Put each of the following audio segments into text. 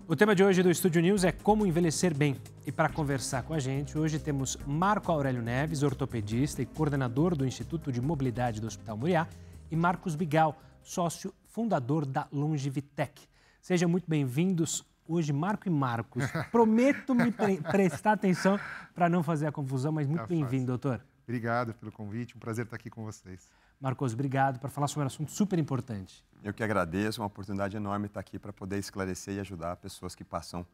O tema de hoje do Estúdio News é como envelhecer bem. E para conversar com a gente, hoje temos Marco Aurélio Neves, ortopedista e coordenador do Instituto de Mobilidade do Hospital Moriá, e Marcos Bigal, sócio fundador da Longevitec. Sejam muito bem-vindos. Hoje, Marco e Marcos. Prometo me prestar atenção para não fazer a confusão, mas muito bem-vindo, doutor. Obrigado pelo convite, um prazer estar aqui com vocês. Marcos, obrigado por falar sobre um assunto super importante. Eu que agradeço, uma oportunidade enorme estar aqui para poder esclarecer e ajudar pessoas que passam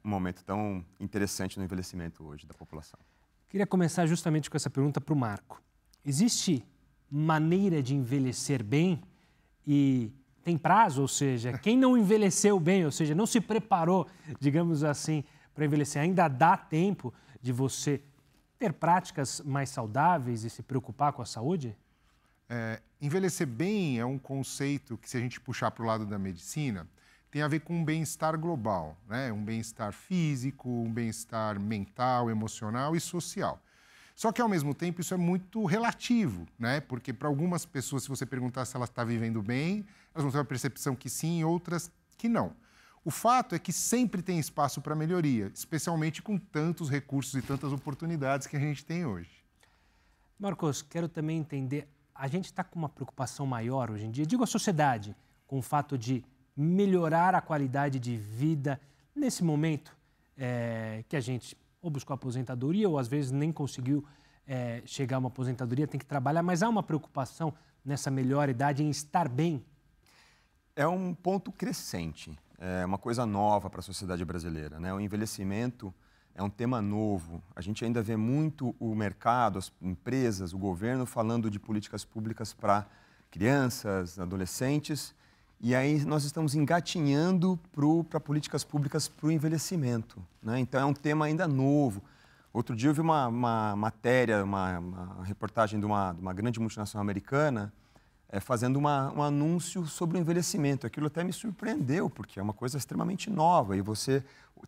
um momento tão interessante no envelhecimento hoje da população. Queria começar justamente com essa pergunta para o Marco. Existe maneira de envelhecer bem e tem prazo? Ou seja, quem não envelheceu bem, ou seja, não se preparou, digamos assim, para envelhecer, ainda dá tempo de você ter práticas mais saudáveis e se preocupar com a saúde? Envelhecer bem é um conceito que, se a gente puxar para o lado da medicina, tem a ver com um bem-estar global, né? Um bem-estar físico, um bem-estar mental, emocional e social. Só que, ao mesmo tempo, isso é muito relativo, né? Porque para algumas pessoas, se você perguntar se ela está vivendo bem, elas vão ter uma percepção que sim, outras que não. O fato é que sempre tem espaço para melhoria, especialmente com tantos recursos e tantas oportunidades que a gente tem hoje. Marcos, quero também entender, a gente está com uma preocupação maior hoje em dia, digo a sociedade, com o fato de melhorar a qualidade de vida nesse momento que a gente ou buscou aposentadoria ou às vezes nem conseguiu chegar a uma aposentadoria, tem que trabalhar, mas há uma preocupação nessa melhor idade em estar bem? É um ponto crescente, é uma coisa nova para a sociedade brasileira, né? O envelhecimento é um tema novo. A gente ainda vê muito o mercado, as empresas, o governo falando de políticas públicas para crianças, adolescentes, e aí nós estamos engatinhando para políticas públicas para o envelhecimento, né? Então é um tema ainda novo. Outro dia eu vi uma matéria, uma reportagem de uma grande multinacional americana fazendo um anúncio sobre o envelhecimento. Aquilo até me surpreendeu, porque é uma coisa extremamente nova, e você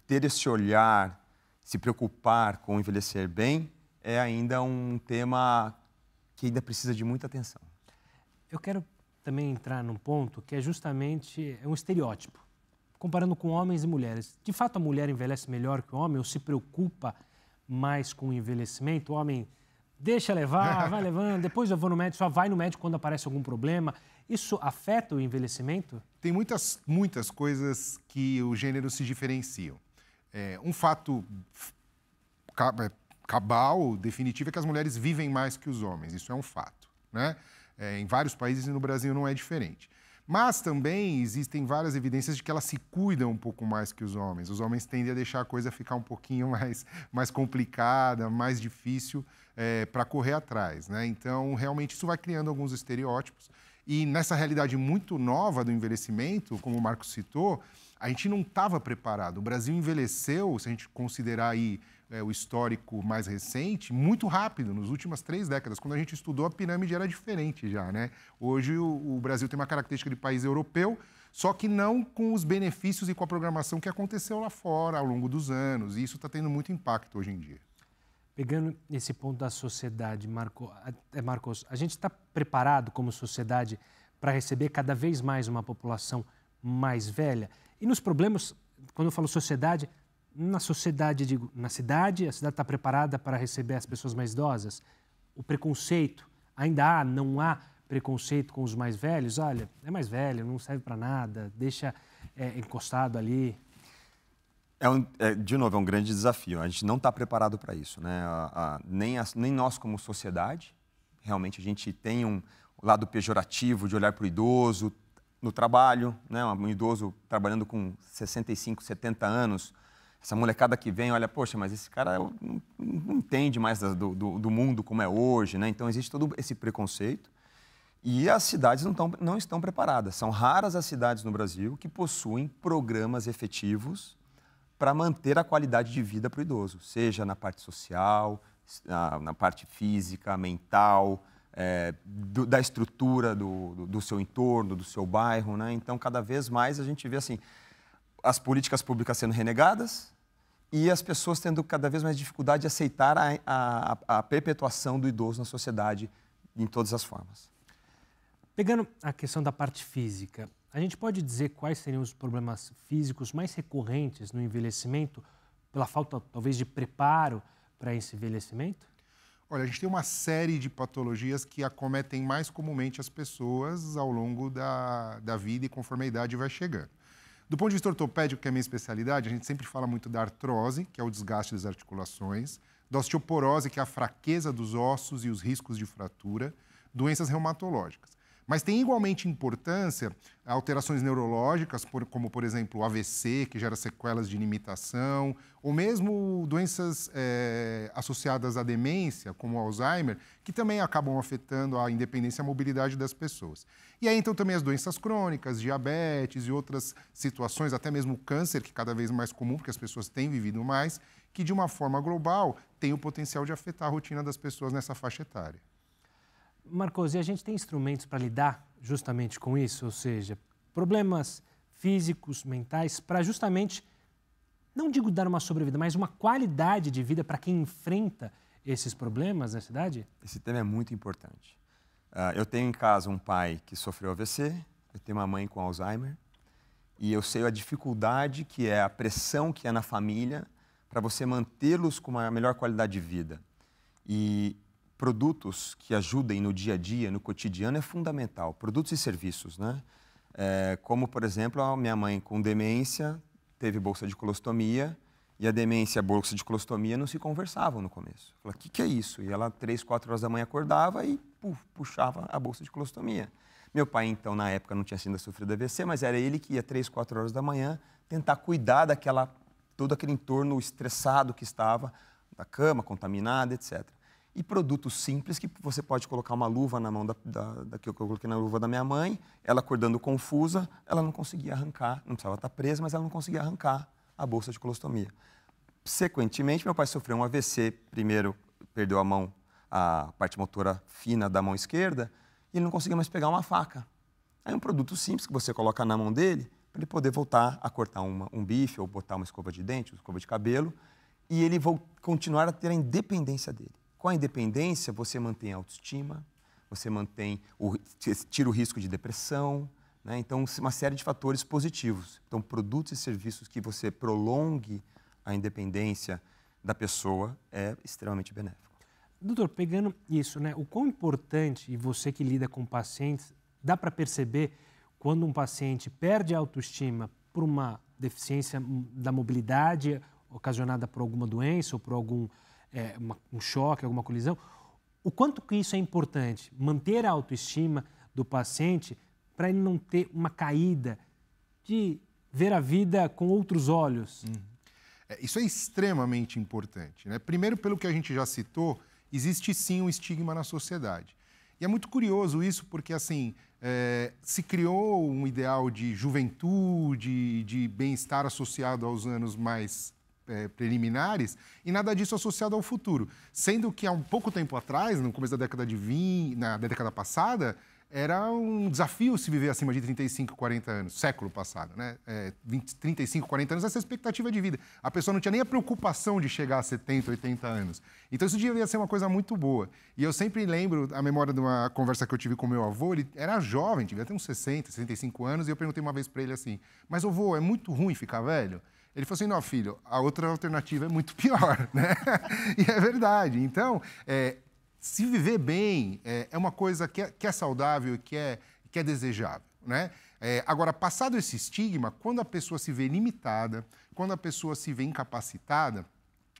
ter esse olhar, se preocupar com envelhecer bem, é ainda um tema que ainda precisa de muita atenção. Eu quero também entrar num ponto que é justamente um estereótipo, comparando com homens e mulheres. De fato, a mulher envelhece melhor que o homem ou se preocupa mais com o envelhecimento? O homem deixa levar, vai levando, depois eu vou no médico, só vai no médico quando aparece algum problema. Isso afeta o envelhecimento? Tem muitas coisas que o gênero se diferenciam. Um fato cabal, definitivo, é que as mulheres vivem mais que os homens. Isso é um fato, né? Em vários países e no Brasil não é diferente. Mas também existem várias evidências de que elas se cuidam um pouco mais que os homens. Os homens tendem a deixar a coisa ficar um pouquinho mais complicada, mais difícil para correr atrás, né? Então, realmente, isso vai criando alguns estereótipos. E nessa realidade muito nova do envelhecimento, como o Marcos citou, a gente não estava preparado. O Brasil envelheceu, se a gente considerar aí o histórico mais recente, muito rápido, nas últimas 3 décadas. Quando a gente estudou, a pirâmide era diferente já, né? Hoje o Brasil tem uma característica de país europeu, só que não com os benefícios e com a programação que aconteceu lá fora ao longo dos anos. E isso está tendo muito impacto hoje em dia. Pegando esse ponto da sociedade, Marcos, a gente está preparado como sociedade para receber cada vez mais uma população mais velha? E nos problemas, quando eu falo sociedade, na sociedade, digo, na cidade, a cidade está preparada para receber as pessoas mais idosas? O preconceito, ainda não há preconceito com os mais velhos? Olha, é mais velho, não serve para nada, deixa encostado ali. De novo, é um grande desafio. A gente não está preparado para isso, né? Nem nós como sociedade. Realmente a gente tem um lado pejorativo de olhar para o idoso no trabalho, né? Um idoso trabalhando com 65, 70 anos. Essa molecada que vem, olha, poxa, mas esse cara não entende mais do mundo como é hoje, né? Então existe todo esse preconceito. E as cidades não estão preparadas. São raras as cidades no Brasil que possuem programas efetivos para manter a qualidade de vida para o idoso, seja na parte social, na parte física, mental, da estrutura do seu entorno, do seu bairro, né? Então, cada vez mais a gente vê assim, as políticas públicas sendo renegadas e as pessoas tendo cada vez mais dificuldade de aceitar a perpetuação do idoso na sociedade em todas as formas. Pegando a questão da parte física, a gente pode dizer quais seriam os problemas físicos mais recorrentes no envelhecimento, pela falta, talvez, de preparo para esse envelhecimento? Olha, a gente tem uma série de patologias que acometem mais comumente as pessoas ao longo da vida e conforme a idade vai chegando. Do ponto de vista ortopédico, que é a minha especialidade, a gente sempre fala muito da artrose, que é o desgaste das articulações, da osteoporose, que é a fraqueza dos ossos e os riscos de fratura, doenças reumatológicas. Mas tem igualmente importância alterações neurológicas, como, por exemplo, o AVC, que gera sequelas de limitação, ou mesmo doenças associadas à demência, como o Alzheimer, que também acabam afetando a independência e a mobilidade das pessoas. E aí, então, também as doenças crônicas, diabetes e outras situações, até mesmo o câncer, que é cada vez mais comum, porque as pessoas têm vivido mais, que, de uma forma global, tem o potencial de afetar a rotina das pessoas nessa faixa etária. Marcos, e a gente tem instrumentos para lidar justamente com isso? Ou seja, problemas físicos, mentais, para justamente, não digo dar uma sobrevida, mas uma qualidade de vida para quem enfrenta esses problemas na cidade? Esse tema é muito importante. Eu tenho em casa um pai que sofreu AVC, eu tenho uma mãe com Alzheimer, e eu sei a dificuldade que é, a pressão que é na família para você mantê-los com uma melhor qualidade de vida. E produtos que ajudem no dia a dia, no cotidiano, é fundamental. Produtos e serviços, né? Como, por exemplo, a minha mãe com demência teve bolsa de colostomia e a demência e a bolsa de colostomia não se conversavam no começo. Eu falei, o que é isso? E ela, 3, 4 horas da manhã, acordava e puxava a bolsa de colostomia. Meu pai, então, na época, não tinha sido sofrido AVC, mas era ele que ia 3, 4 horas da manhã tentar cuidar todo aquele entorno estressado que estava, da cama, contaminada, etc. E produtos simples que você pode colocar uma luva na mão que eu coloquei na luva da minha mãe, ela acordando confusa, ela não conseguia arrancar, não precisava estar presa, mas ela não conseguia arrancar a bolsa de colostomia. Sequentemente, meu pai sofreu um AVC, primeiro perdeu a parte motora fina da mão esquerda, e ele não conseguia mais pegar uma faca. Aí um produto simples que você coloca na mão dele, para ele poder voltar a cortar um bife, ou botar uma escova de dente, uma escova de cabelo, e ele continuar a ter a independência dele. Com a independência, você mantém a autoestima, você tira o risco de depressão, né? Então, uma série de fatores positivos. Então, produtos e serviços que você prolongue a independência da pessoa é extremamente benéfico. Doutor, pegando isso, né, o quão importante, e você que lida com pacientes, dá para perceber quando um paciente perde a autoestima por uma deficiência da mobilidade ocasionada por alguma doença ou por um choque, alguma colisão, o quanto que isso é importante, manter a autoestima do paciente para ele não ter uma caída, de ver a vida com outros olhos. Isso é extremamente importante, né? Primeiro, pelo que a gente já citou, existe sim um estigma na sociedade. E é muito curioso isso porque, assim, se criou um ideal de juventude, de bem-estar associado aos anos mais preliminares, e nada disso associado ao futuro. Sendo que há um pouco tempo atrás, no começo da década de 20, na década passada, era um desafio se viver acima de 35, 40 anos, século passado, né? 35, 40 anos, essa é a expectativa de vida. A pessoa não tinha nem a preocupação de chegar a 70, 80 anos. Então isso devia ser uma coisa muito boa. E eu sempre lembro a memória de uma conversa que eu tive com meu avô, ele era jovem, devia ter uns 60, 65 anos, e eu perguntei uma vez para ele assim, mas avô, é muito ruim ficar velho? Ele falou assim, não, filho, a outra alternativa é muito pior, né? E é verdade. Então, se viver bem é uma coisa que é saudável e que é desejável, né? Agora, passado esse estigma, quando a pessoa se vê limitada, quando a pessoa se vê incapacitada,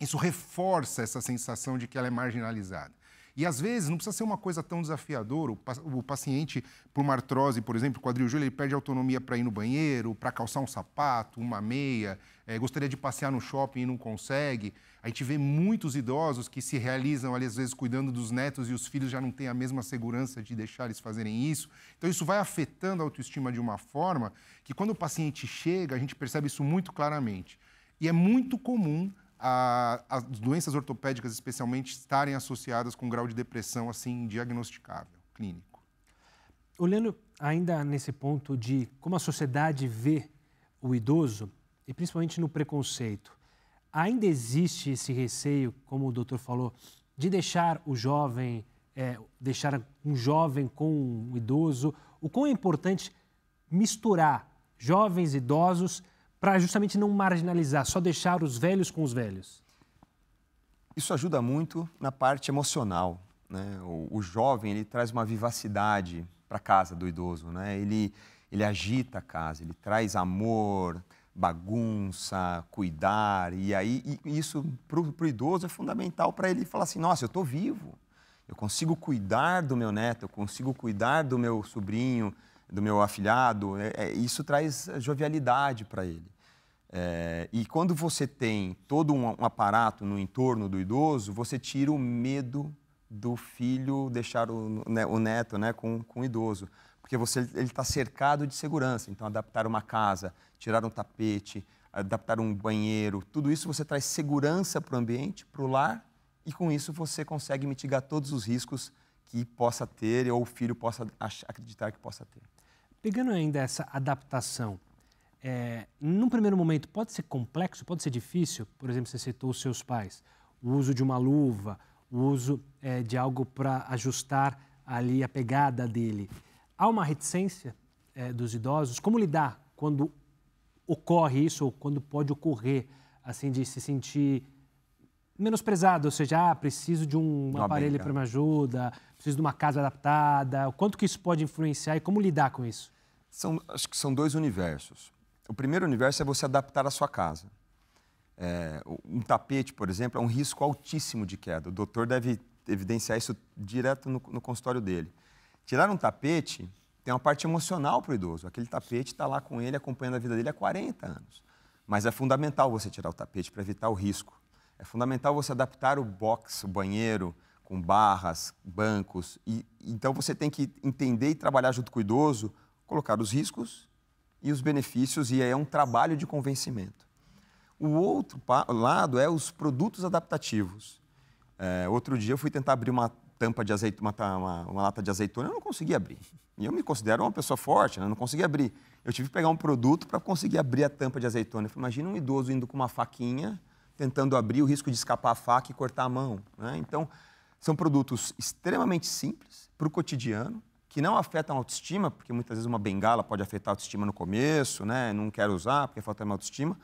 isso reforça essa sensação de que ela é marginalizada. E, às vezes, não precisa ser uma coisa tão desafiadora. O paciente, por uma artrose, por exemplo, quadril joelho, ele perde autonomia para ir no banheiro, para calçar um sapato, uma meia, gostaria de passear no shopping e não consegue. A gente vê muitos idosos que se realizam, ali, às vezes, cuidando dos netos e os filhos já não têm a mesma segurança de deixar eles fazerem isso. Então, isso vai afetando a autoestima de uma forma que, quando o paciente chega, a gente percebe isso muito claramente. E é muito comum as doenças ortopédicas, especialmente, estarem associadas com um grau de depressão, assim, diagnosticável, clínico. Olhando ainda nesse ponto de como a sociedade vê o idoso, e principalmente no preconceito, ainda existe esse receio, como o doutor falou, de deixar o jovem, deixar um jovem com um idoso? O quão é importante misturar jovens, idosos, para justamente não marginalizar, só deixar os velhos com os velhos? Isso ajuda muito na parte emocional, né? O jovem, ele traz uma vivacidade para a casa do idoso, né? Ele agita a casa, ele traz amor, bagunça, cuidar, e aí isso para o idoso é fundamental para ele falar assim, nossa, eu estou vivo, eu consigo cuidar do meu neto, eu consigo cuidar do meu sobrinho, do meu afilhado, isso traz jovialidade para ele. E quando você tem todo um aparato no entorno do idoso, você tira o medo do filho deixar o neto, né, com o idoso. Porque ele está cercado de segurança. Então, adaptar uma casa, tirar um tapete, adaptar um banheiro, tudo isso você traz segurança para o ambiente, para o lar, e com isso você consegue mitigar todos os riscos que possa ter ou o filho possa acreditar que possa ter. Pegando ainda essa adaptação, num primeiro momento pode ser complexo, pode ser difícil? Por exemplo, você citou os seus pais, o uso de uma luva, o uso de algo para ajustar ali a pegada dele. Há uma reticência dos idosos? Como lidar quando ocorre isso ou quando pode ocorrer, assim, de se sentir menosprezado? Ou seja, preciso de um aparelho para me ajudar, preciso de uma casa adaptada. O quanto que isso pode influenciar e como lidar com isso? Acho que são dois universos. O primeiro universo é você adaptar a sua casa. Um tapete, por exemplo, é um risco altíssimo de queda. O doutor deve evidenciar isso direto no consultório dele. Tirar um tapete tem uma parte emocional para o idoso. Aquele tapete está lá com ele, acompanhando a vida dele há 40 anos. Mas é fundamental você tirar o tapete para evitar o risco. É fundamental você adaptar o box, o banheiro, com barras, bancos. Então você tem que entender e trabalhar junto com o idoso, colocar os riscos e os benefícios, e aí é um trabalho de convencimento. O outro lado é os produtos adaptativos. Outro dia eu fui tentar abrir uma tampa de azeite, uma lata de azeitona, eu não consegui abrir. E eu me considero uma pessoa forte, né? Eu não consegui abrir. Eu tive que pegar um produto para conseguir abrir a tampa de azeitona. Eu falei, imagina um idoso indo com uma faquinha, tentando abrir, o risco de escapar a faca e cortar a mão, né? Então, são produtos extremamente simples para o cotidiano, que não afetam a autoestima, porque muitas vezes uma bengala pode afetar a autoestima no começo, né? Não quero usar porque falta minha autoestima.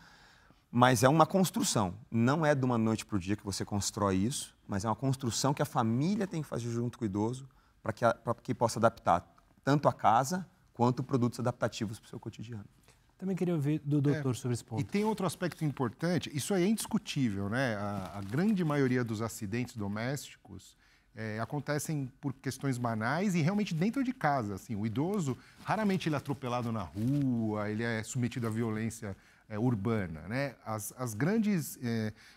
Mas é uma construção. Não é de uma noite para o dia que você constrói isso, mas é uma construção que a família tem que fazer junto com o idoso para que possa adaptar tanto a casa quanto produtos adaptativos para o seu cotidiano. Também queria ouvir do doutor sobre esse ponto. E tem outro aspecto importante, isso aí é indiscutível, né? A grande maioria dos acidentes domésticos acontecem por questões banais e realmente dentro de casa. Assim, o idoso, raramente ele é atropelado na rua, ele é submetido à violência urbana, né? As grandes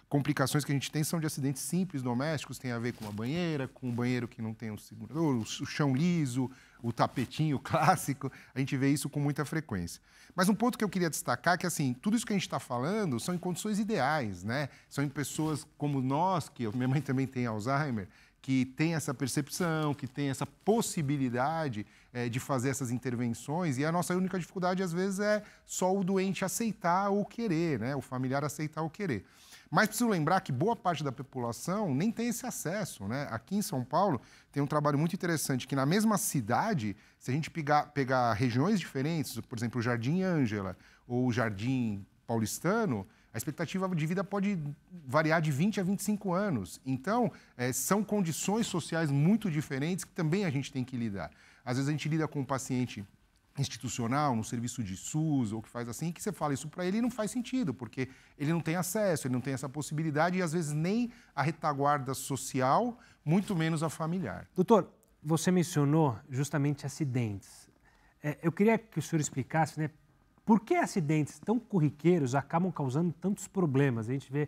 complicações que a gente tem são de acidentes simples domésticos, tem a ver com a banheira, com o banheiro que não tem um segurador, o chão liso, o tapetinho clássico, a gente vê isso com muita frequência. Mas um ponto que eu queria destacar é que, assim, tudo isso que a gente está falando são em condições ideais, né? São em pessoas como nós, que minha mãe também tem Alzheimer, que tem essa percepção, que tem essa possibilidade de fazer essas intervenções, e a nossa única dificuldade, às vezes, é só o doente aceitar ou querer, né? O familiar aceitar ou querer. Mas preciso lembrar que boa parte da população nem tem esse acesso, né? Aqui em São Paulo tem um trabalho muito interessante que na mesma cidade, se a gente pegar regiões diferentes, por exemplo, o Jardim Ângela ou o Jardim Paulistano, a expectativa de vida pode variar de 20 a 25 anos. Então, são condições sociais muito diferentes que também a gente tem que lidar. Às vezes a gente lida com um paciente institucional, no serviço de SUS, ou que faz assim, que você fala isso para ele e não faz sentido, porque ele não tem acesso, ele não tem essa possibilidade e, às vezes, nem a retaguarda social, muito menos a familiar. Doutor, você mencionou justamente acidentes. Eu queria que o senhor explicasse, né, por que acidentes tão corriqueiros acabam causando tantos problemas. A gente vê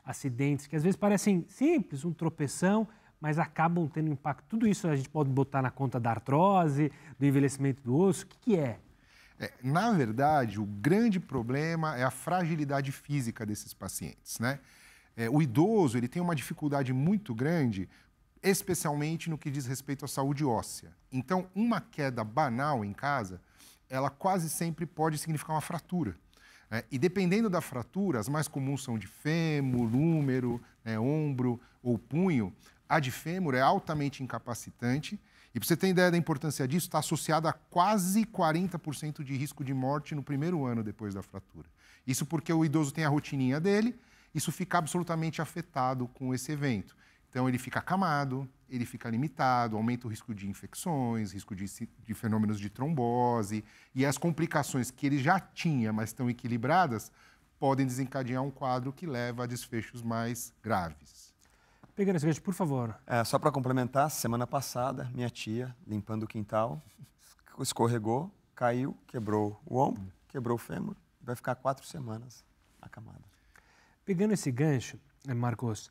acidentes que, às vezes, parecem simples, um tropeção, mas acabam tendo impacto. Tudo isso a gente pode botar na conta da artrose, do envelhecimento do osso. O que é? Na verdade, o grande problema é a fragilidade física desses pacientes, né? O idoso ele tem uma dificuldade muito grande, especialmente no que diz respeito à saúde óssea. Então, uma queda banal em casa, ela quase sempre pode significar uma fratura. E dependendo da fratura, as mais comuns são de fêmur, húmero, ombro ou punho. A de fêmur é altamente incapacitante E para você ter ideia da importância disso, está associada a quase 40% de risco de morte no primeiro ano depois da fratura. Isso porque o idoso tem a rotininha dele, isso fica absolutamente afetado com esse evento. Então, ele fica acamado, ele fica limitado, aumenta o risco de infecções, risco de fenômenos de trombose, e as complicações que ele já tinha, mas estão equilibradas, podem desencadear um quadro que leva a desfechos mais graves. Pegando esse gancho, por favor. Só para complementar, semana passada, minha tia, limpando o quintal, escorregou, caiu, quebrou o ombro, quebrou o fêmur, vai ficar 4 semanas acamada. Pegando esse gancho, Marcos,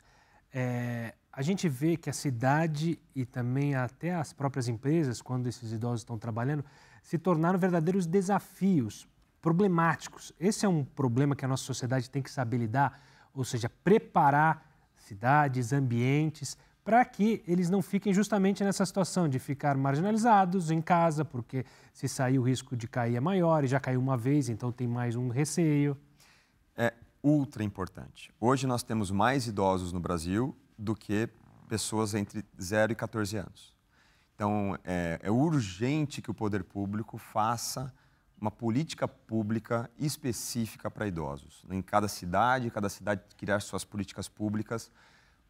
a gente vê que a cidade e também até as próprias empresas, quando esses idosos estão trabalhando, se tornaram verdadeiros desafios problemáticos. Esse é um problema que a nossa sociedade tem que saber lidar, ou seja, preparar cidades, ambientes, para que eles não fiquem justamente nessa situação de ficar marginalizados em casa, porque se sair o risco de cair é maior, e já caiu uma vez, então tem mais um receio. É ultra importante. Hoje nós temos mais idosos no Brasil do que pessoas entre 0 e 14 anos. Então, é urgente que o poder público faça uma política pública específica para idosos. Em cada cidade criar suas políticas públicas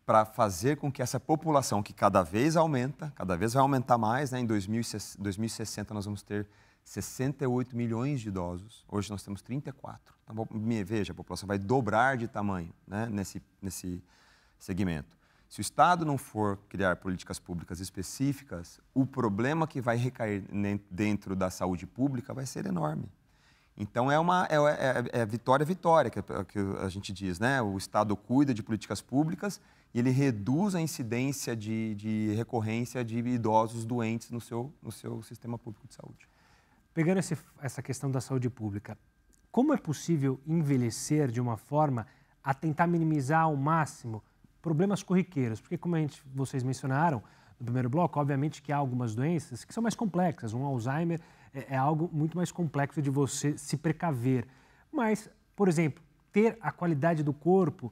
para fazer com que essa população, que cada vez aumenta, cada vez vai aumentar mais, né? Em 2060 nós vamos ter 68 milhões de idosos. Hoje nós temos 34. Então, veja, a população vai dobrar de tamanho, né? nesse segmento. Se o Estado não for criar políticas públicas específicas, o problema que vai recair dentro da saúde pública vai ser enorme. Então, é vitória, que a gente diz, né? O Estado cuida de políticas públicas e ele reduz a incidência de recorrência de idosos doentes no seu sistema público de saúde. Pegando essa questão da saúde pública, como é possível envelhecer de uma forma a tentar minimizar ao máximo problemas corriqueiros? Porque, como vocês mencionaram no primeiro bloco, obviamente que há algumas doenças que são mais complexas. Um Alzheimer é algo muito mais complexo de você se precaver. Mas, por exemplo, ter a qualidade do corpo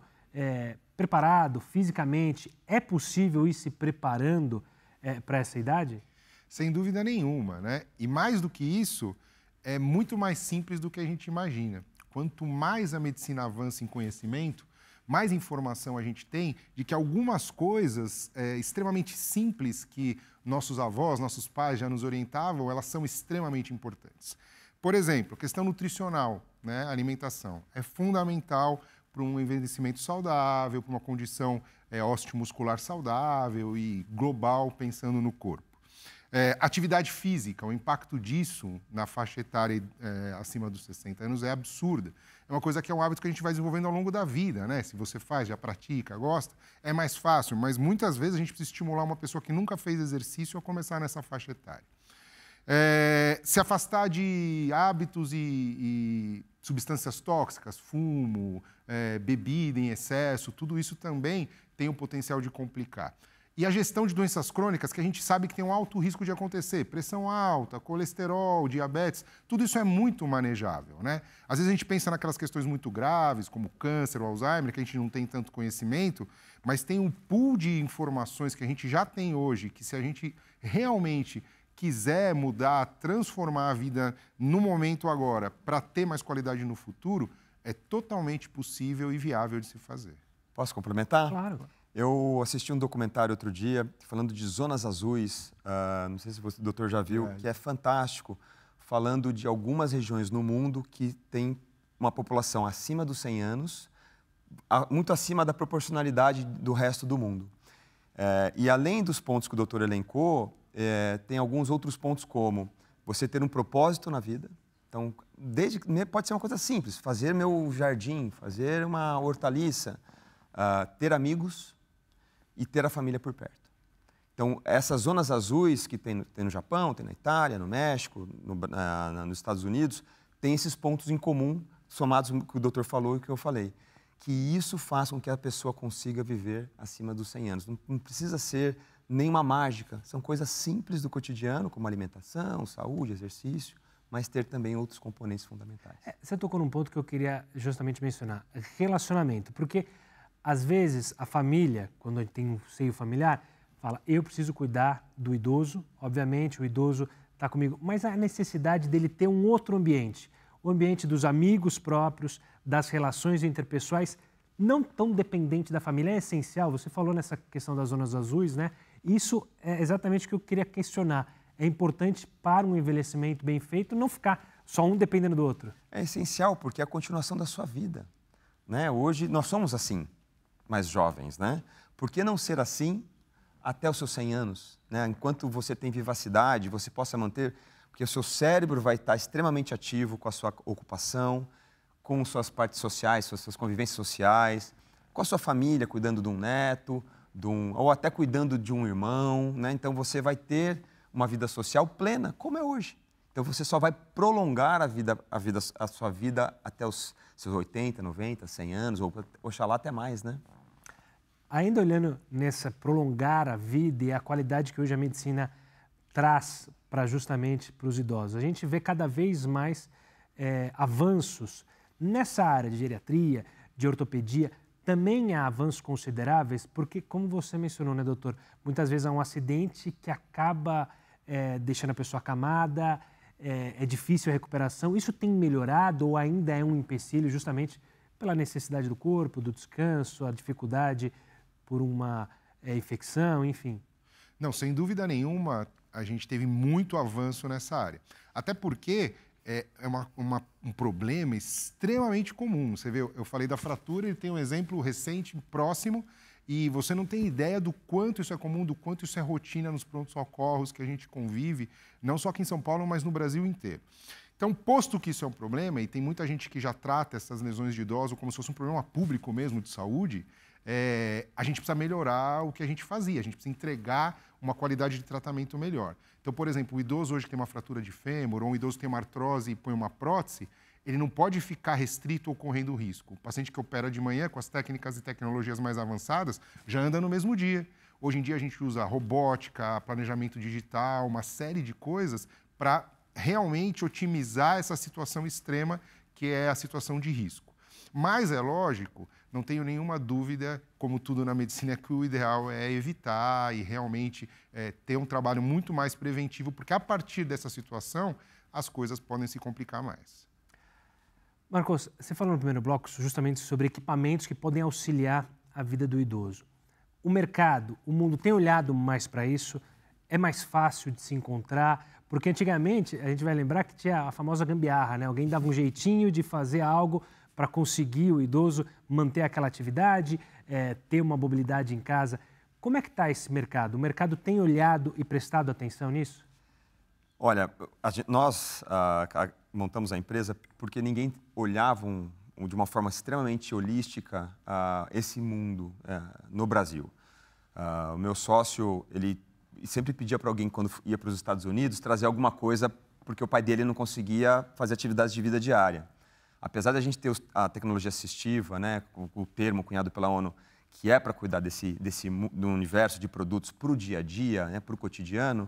preparado fisicamente, é possível ir se preparando para essa idade? Sem dúvida nenhuma, né? E mais do que isso, é muito mais simples do que a gente imagina. Quanto mais a medicina avança em conhecimento, mais informação a gente tem de que algumas coisas extremamente simples que nossos avós, nossos pais já nos orientavam, elas são extremamente importantes. Por exemplo, questão nutricional, né? Alimentação. É fundamental para um envelhecimento saudável, para uma condição osteomuscular saudável e global, pensando no corpo. Atividade física, o impacto disso na faixa etária acima dos 60 anos é absurda. É uma coisa que é um hábito que a gente vai desenvolvendo ao longo da vida, né? Se você faz, já pratica, gosta, é mais fácil, mas muitas vezes a gente precisa estimular uma pessoa que nunca fez exercício a começar nessa faixa etária. Se afastar de hábitos e substâncias tóxicas, fumo, bebida em excesso, tudo isso também tem o potencial de complicar. E a gestão de doenças crônicas, que a gente sabe que tem um alto risco de acontecer, pressão alta, colesterol, diabetes, tudo isso é muito manejável, né? Às vezes a gente pensa naquelas questões muito graves, como câncer ou Alzheimer, que a gente não tem tanto conhecimento, mas tem um pool de informações que a gente já tem hoje, que se a gente realmente quiser mudar, transformar a vida no momento agora, para ter mais qualidade no futuro, é totalmente possível e viável de se fazer. Posso complementar? Claro. Eu assisti um documentário outro dia falando de zonas azuis, não sei se o doutor já viu, que é fantástico, falando de algumas regiões no mundo que tem uma população acima dos 100 anos, muito acima da proporcionalidade do resto do mundo. E além dos pontos que o doutor elencou, tem alguns outros pontos como você ter um propósito na vida. Então, pode ser uma coisa simples, fazer meu jardim, fazer uma hortaliça, ter amigos e ter a família por perto. Então, essas zonas azuis que tem no Japão, tem na Itália, no México, nos Estados Unidos, tem esses pontos em comum, somados com o que o doutor falou e o que eu falei, que isso faz com que a pessoa consiga viver acima dos 100 anos. Não precisa ser nenhuma mágica, são coisas simples do cotidiano, como alimentação, saúde, exercício, mas ter também outros componentes fundamentais. Você tocou num ponto que eu queria justamente mencionar, relacionamento, porque às vezes a família, quando tem um seio familiar, fala, eu preciso cuidar do idoso, obviamente o idoso está comigo, mas a necessidade dele ter um outro ambiente, o ambiente dos amigos próprios, das relações interpessoais, não tão dependente da família, é essencial. Você falou nessa questão das zonas azuis, né? Isso é exatamente o que eu queria questionar. É importante para um envelhecimento bem feito não ficar só um dependendo do outro. É essencial porque é a continuação da sua vida, né? Hoje nós somos assim, mais jovens, né? Por que não ser assim até os seus 100 anos, né? Enquanto você tem vivacidade, você possa manter, porque o seu cérebro vai estar extremamente ativo com a sua ocupação, com suas partes sociais, suas convivências sociais, com a sua família, cuidando de um neto, ou até cuidando de um irmão, né? Então você vai ter uma vida social plena, como é hoje. Então você só vai prolongar a sua vida até os seus 80, 90, 100 anos, ou oxalá até mais, né? Ainda olhando nessa prolongar a vida e a qualidade que hoje a medicina traz justamente para os idosos, a gente vê cada vez mais avanços nessa área de geriatria, de ortopedia. Também há avanços consideráveis, porque, como você mencionou, né, doutor, muitas vezes há um acidente que acaba deixando a pessoa acamada, é difícil a recuperação. Isso tem melhorado ou ainda é um empecilho justamente pela necessidade do corpo, do descanso, a dificuldade por uma infecção, enfim? Não, sem dúvida nenhuma, a gente teve muito avanço nessa área. Até porque é um problema extremamente comum. Você vê, eu falei da fratura, ele tem um exemplo recente, próximo, e você não tem ideia do quanto isso é comum, do quanto isso é rotina nos prontos-socorros que a gente convive, não só aqui em São Paulo, mas no Brasil inteiro. Então, posto que isso é um problema, e tem muita gente que já trata essas lesões de idosos como se fosse um problema público mesmo de saúde, a gente precisa melhorar o que a gente fazia, a gente precisa entregar uma qualidade de tratamento melhor. Então, por exemplo, o idoso hoje que tem uma fratura de fêmur, ou um idoso que tem uma artrose e põe uma prótese, ele não pode ficar restrito ou correndo risco. O paciente que opera de manhã, com as técnicas e tecnologias mais avançadas, já anda no mesmo dia. Hoje em dia a gente usa robótica, planejamento digital, uma série de coisas para realmente otimizar essa situação extrema que é a situação de risco. Mas é lógico, não tenho nenhuma dúvida, como tudo na medicina, que o ideal é evitar e realmente ter um trabalho muito mais preventivo, porque a partir dessa situação as coisas podem se complicar mais. Marcos, você falou no primeiro bloco justamente sobre equipamentos que podem auxiliar a vida do idoso. O mercado, o mundo tem olhado mais para isso? É mais fácil de se encontrar? Porque antigamente, a gente vai lembrar que tinha a famosa gambiarra, né? Alguém dava um jeitinho de fazer algo para conseguir o idoso manter aquela atividade, ter uma mobilidade em casa. Como é que está esse mercado? O mercado tem olhado e prestado atenção nisso? Olha, nós montamos a empresa porque ninguém olhava de uma forma extremamente holística esse mundo no Brasil. O meu sócio, ele sempre pedia para alguém, quando ia para os Estados Unidos, trazer alguma coisa, porque o pai dele não conseguia fazer atividades de vida diária. Apesar da gente ter a tecnologia assistiva, né, o termo cunhado pela ONU, que é para cuidar do universo de produtos para o dia a dia, né, para o cotidiano,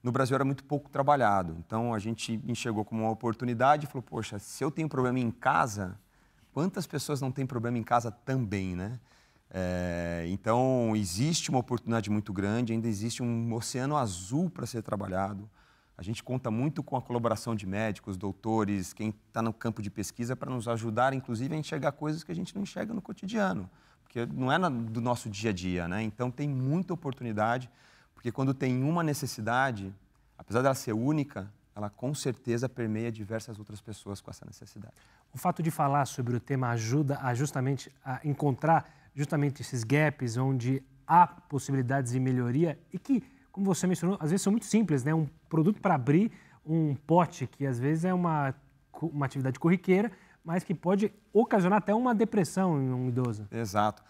no Brasil era muito pouco trabalhado. Então, a gente enxergou como uma oportunidade e falou, poxa, se eu tenho problema em casa, quantas pessoas não têm problema em casa também, né? Então, existe uma oportunidade muito grande, ainda existe um oceano azul para ser trabalhado. A gente conta muito com a colaboração de médicos, doutores, quem está no campo de pesquisa para nos ajudar, inclusive, a enxergar coisas que a gente não enxerga no cotidiano, porque não é do nosso dia a dia, né? Então, tem muita oportunidade, porque quando tem uma necessidade, apesar dela ser única, ela com certeza permeia diversas outras pessoas com essa necessidade. O fato de falar sobre o tema ajuda justamente a encontrar justamente esses gaps onde há possibilidades de melhoria e que, como você mencionou, às vezes são muito simples, né? Um produto para abrir um pote, que às vezes é uma atividade corriqueira, mas que pode ocasionar até uma depressão em um idoso. Exato.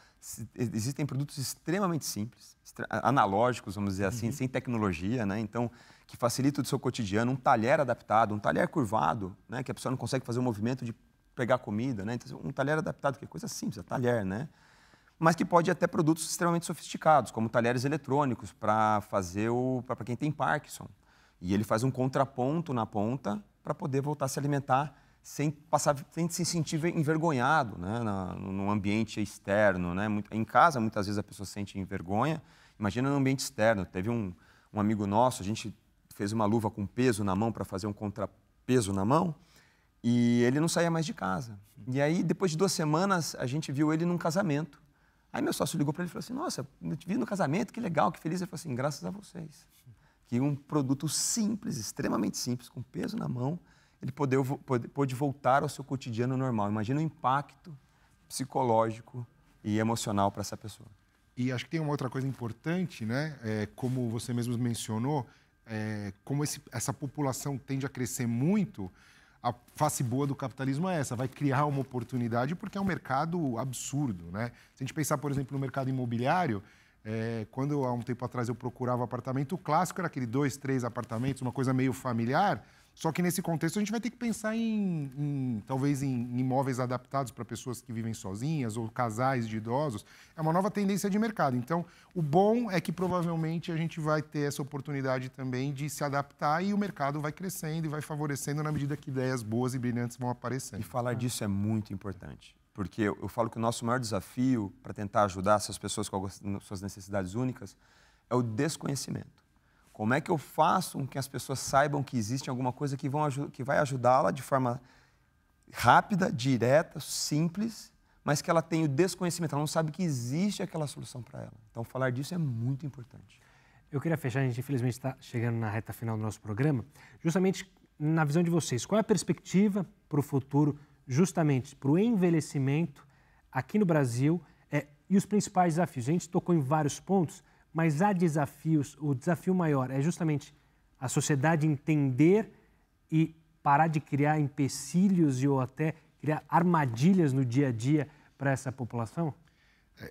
Existem produtos extremamente simples, analógicos, vamos dizer assim, sem tecnologia, né? Então, que facilitam o seu cotidiano, um talher adaptado, um talher curvado, né? Que a pessoa não consegue fazer o movimento de pegar comida, né? Então, um talher adaptado, que é coisa simples, é talher, né? Mas que pode ir até produtos extremamente sofisticados, como talheres eletrônicos, para quem tem Parkinson. E ele faz um contraponto na ponta para poder voltar a se alimentar sem se sentir envergonhado, né, num ambiente externo, né? Em casa, muitas vezes, a pessoa se sente vergonha. Imagina no ambiente externo. Teve um amigo nosso, a gente fez uma luva com peso na mão para fazer um contrapeso na mão, e ele não saía mais de casa. E aí, depois de 2 semanas, a gente viu ele num casamento. Aí meu sócio ligou para ele e falou assim, nossa, eu te vi no casamento, que legal, que feliz. Ele falou assim, graças a vocês. Que um produto simples, extremamente simples, com peso na mão, ele pôde voltar ao seu cotidiano normal. Imagina o impacto psicológico e emocional para essa pessoa. E acho que tem uma outra coisa importante, né? Como você mesmo mencionou, como essa população tende a crescer muito, a face boa do capitalismo é essa, vai criar uma oportunidade porque é um mercado absurdo, né? Se a gente pensar, por exemplo, no mercado imobiliário, quando há um tempo atrás eu procurava apartamento, o clássico era aquele 2, 3 apartamentos, uma coisa meio familiar, só que nesse contexto a gente vai ter que pensar talvez em imóveis adaptados para pessoas que vivem sozinhas ou casais de idosos. É uma nova tendência de mercado. Então, o bom é que provavelmente a gente vai ter essa oportunidade também de se adaptar e o mercado vai crescendo e vai favorecendo na medida que ideias boas e brilhantes vão aparecendo. E falar disso é muito importante, porque eu falo que o nosso maior desafio para tentar ajudar essas pessoas com suas necessidades únicas é o desconhecimento. Como é que eu faço com que as pessoas saibam que existe alguma coisa que vai ajudá-la de forma rápida, direta, simples, mas que ela tem o desconhecimento, ela não sabe que existe aquela solução para ela. Então, falar disso é muito importante. Eu queria fechar, a gente infelizmente está chegando na reta final do nosso programa, justamente na visão de vocês. Qual é a perspectiva para o futuro, justamente para o envelhecimento aqui no Brasil e os principais desafios? A gente tocou em vários pontos, mas há desafios, o desafio maior é justamente a sociedade entender e parar de criar empecilhos ou até criar armadilhas no dia a dia para essa população?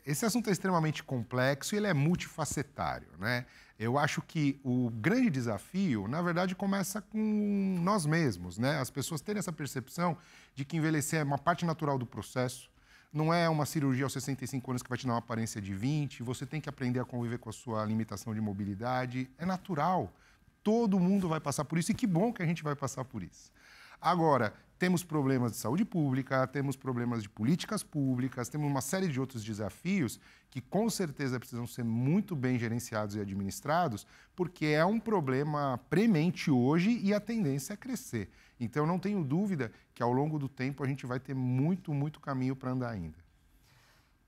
Esse assunto é extremamente complexo e ele é multifacetário, né? Eu acho que o grande desafio, na verdade, começa com nós mesmos, né? As pessoas terem essa percepção de que envelhecer é uma parte natural do processo. Não é uma cirurgia aos 65 anos que vai te dar uma aparência de 20, você tem que aprender a conviver com a sua limitação de mobilidade. É natural. Todo mundo vai passar por isso e que bom que a gente vai passar por isso. Agora, temos problemas de saúde pública, temos problemas de políticas públicas, temos uma série de outros desafios que com certeza precisam ser muito bem gerenciados e administrados, porque é um problema premente hoje e a tendência é crescer. Então, não tenho dúvida que ao longo do tempo a gente vai ter muito, muito caminho para andar ainda.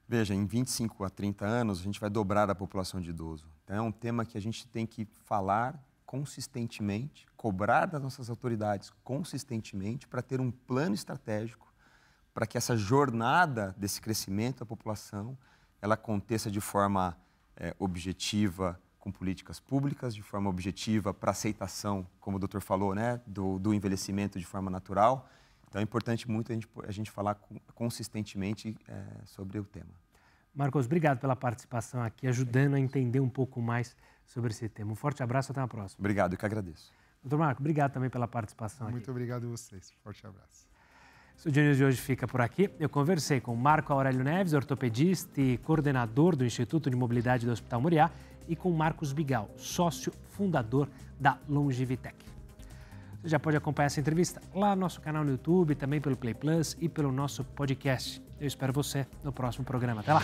Veja, em 25 a 30 anos a gente vai dobrar a população de idoso. Então, é um tema que a gente tem que falar consistentemente, cobrar das nossas autoridades consistentemente para ter um plano estratégico para que essa jornada desse crescimento da população ela aconteça de forma objetiva, com políticas públicas, de forma objetiva para aceitação, como o doutor falou, né, do envelhecimento de forma natural. Então é importante muito a gente falar consistentemente sobre o tema. Marcos, obrigado pela participação aqui, ajudando a entender um pouco mais sobre esse tema. Um forte abraço, até a próxima. Obrigado, eu que agradeço. Doutor Marco, obrigado também pela participação aqui. Muito obrigado a vocês. Forte abraço. O Dia News de hoje fica por aqui. Eu conversei com Marco Aurélio Neves, ortopedista e coordenador do Instituto de Mobilidade do Hospital Moriá, e com Marcos Bigal, sócio fundador da Longevitec. Você já pode acompanhar essa entrevista lá no nosso canal no YouTube, também pelo Play Plus e pelo nosso podcast. Eu espero você no próximo programa. Até lá!